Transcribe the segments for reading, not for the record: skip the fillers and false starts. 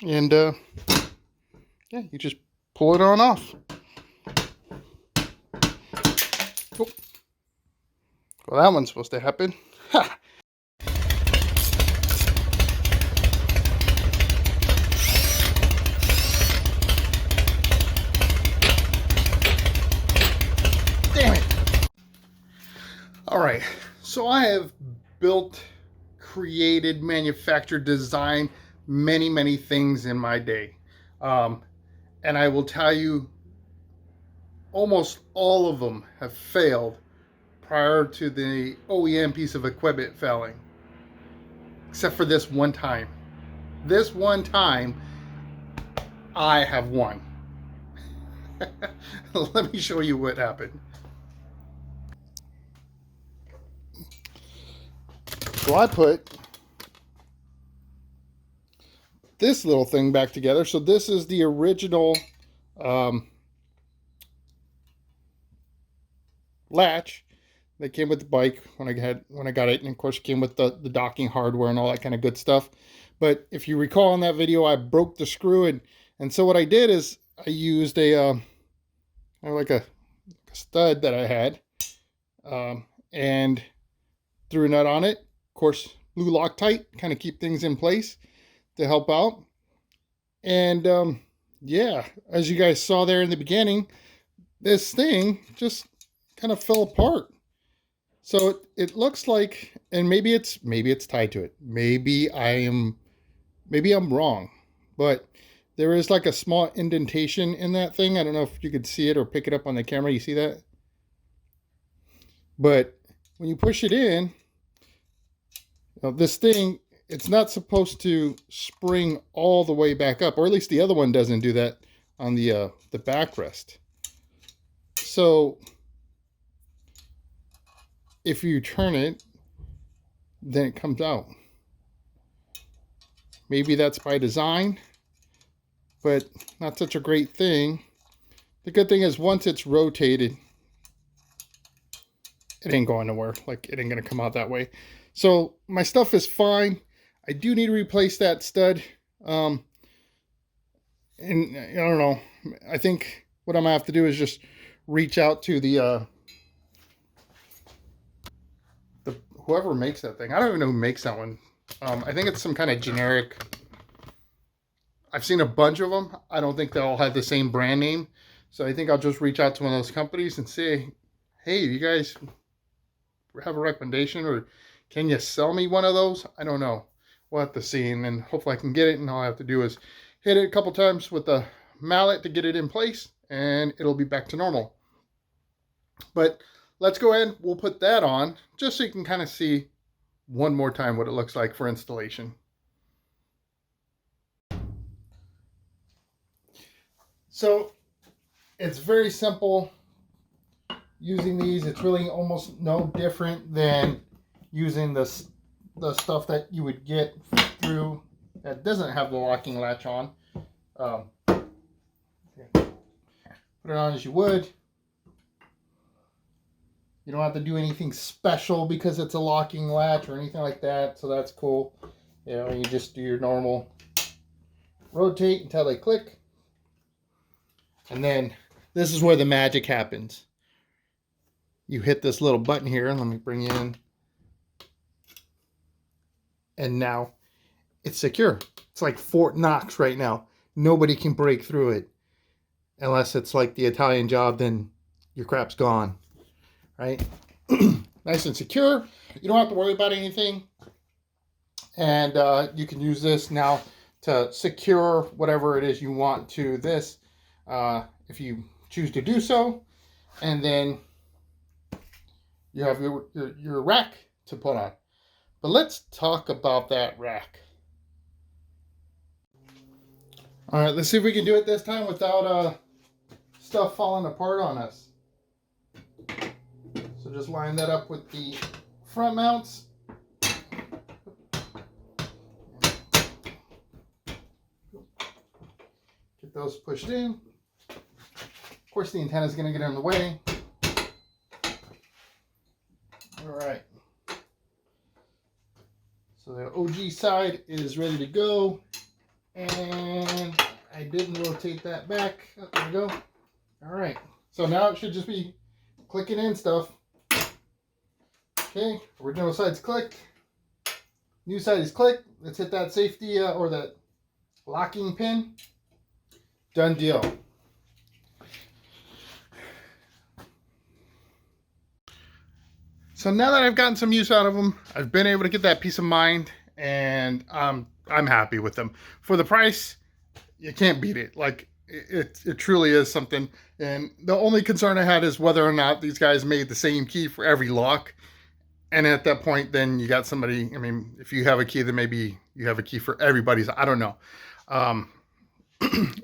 And yeah, you just pull it on off. Oh. Well, that one's supposed to happen. Ha! Damn it! Alright, so I have built, created, manufactured, designed many things in my day. And I will tell you, almost all of them have failed prior to the OEM piece of equipment failing. Except for this one time. This one time, I have won. Let me show you what happened. So I put this little thing back together. So this is the original latch that came with the bike when I got it, and of course it came with the docking hardware and all that kind of good stuff. But if you recall in that video, I broke the screw, and so what I did is I used a like a stud that I had, and threw a nut on it. Of course, glue Loctite, kind of keep things in place to help out. And yeah, as you guys saw there in the beginning, this thing just kind of fell apart. So it looks like, and maybe it's tied to it. Maybe I'm wrong, but there is like a small indentation in that thing. I don't know if you could see it or pick it up on the camera. You see that? But when you push it in, this thing, it's not supposed to spring all the way back up, or at least the other one doesn't do that on the backrest. So if you turn it, then it comes out. Maybe that's by design, but not such a great thing. The good thing is once it's rotated, it ain't going nowhere. Like, it ain't gonna come out that way. So my stuff is fine. I do need to replace that stud. And I don't know. I think what I'm gonna have to do is just reach out to the whoever makes that thing. I don't even know who makes that one. I think it's some kind of generic. I've seen a bunch of them. I don't think they all have the same brand name. So I think I'll just reach out to one of those companies and say, hey, you guys have a recommendation, or can you sell me one of those? I don't know. We'll have to see, and then hopefully I can get it, and all I have to do is hit it a couple times with the mallet to get it in place, and it'll be back to normal. But let's go ahead, we'll put that on, just so you can kind of see one more time what it looks like for installation. So it's very simple using these. It's really almost no different than using the stuff that you would get through that doesn't have the locking latch on. Put it on as you would. You don't have to do anything special because it's a locking latch or anything like that, so that's cool. You know, you just do your normal rotate until they click. And then this is where the magic happens. You hit this little button here, and let me bring you in. And now it's secure. It's like Fort Knox right now. Nobody can break through it. Unless it's like the Italian Job, then your crap's gone. Right? Nice and secure. You don't have to worry about anything. And you can use this now to secure whatever it is you want to this, if you choose to do so. And then you have your rack to put on. But let's talk about that rack. All right, let's see if we can do it this time without stuff falling apart on us. So just line that up with the front mounts. Get those pushed in. Of course, the antenna is going to get in the way. All right. So the OG side is ready to go. And I didn't rotate that back. Oh, there we go. All right. So now it should just be clicking in stuff. Okay, original side's clicked. New side is clicked. Let's hit that safety or that locking pin. Done deal. So now that I've gotten some use out of them, I've been able to get that peace of mind, and I'm happy with them. For the price, you can't beat it. Like, it truly is something. And the only concern I had is whether or not these guys made the same key for every lock. And at that point, then you got somebody, I mean, if you have a key, then maybe you have a key for everybody's. I don't know.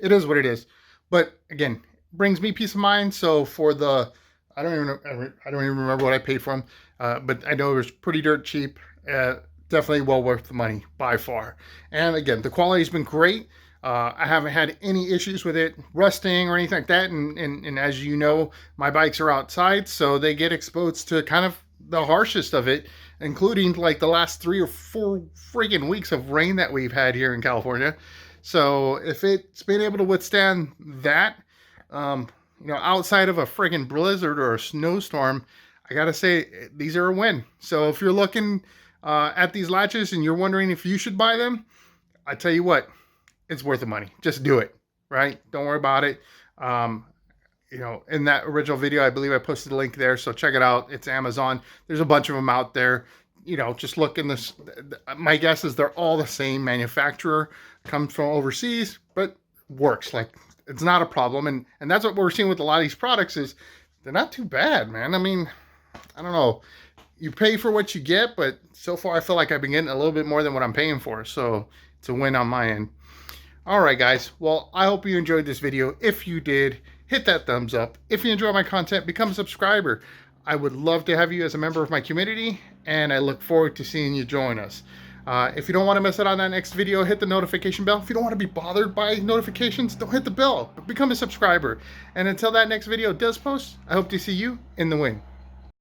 It is what it is. But again, brings me peace of mind. So for the, I don't even remember what I paid for them, but I know it was pretty dirt cheap. Definitely well worth the money by far. And again, the quality's been great. I haven't had any issues with it rusting or anything like that. And as you know, my bikes are outside, so they get exposed to kind of the harshest of it, including like the last 3 or 4 freaking weeks of rain that we've had here in California. So if it's been able to withstand that, outside of a friggin' blizzard or a snowstorm, I gotta say, these are a win. So if you're looking at these latches and you're wondering if you should buy them, I tell you what, it's worth the money. Just do it, right? Don't worry about it. In that original video, I believe I posted a link there, so check it out. It's Amazon. There's a bunch of them out there. Just look in this. My guess is they're all the same manufacturer, comes from overseas, but works. Like, it's not a problem. And that's what we're seeing with a lot of these products is they're not too bad, man. I mean, I don't know. You pay for what you get, but so far I feel like I've been getting a little bit more than what I'm paying for. So it's a win on my end. All right, guys. Well, I hope you enjoyed this video. If you did, hit that thumbs up. If you enjoy my content, become a subscriber. I would love to have you as a member of my community, and I look forward to seeing you join us. If you don't want to miss out on that next video, hit the notification bell. If you don't want to be bothered by notifications, don't hit the bell, but become a subscriber. And until that next video does post, I hope to see you in the win.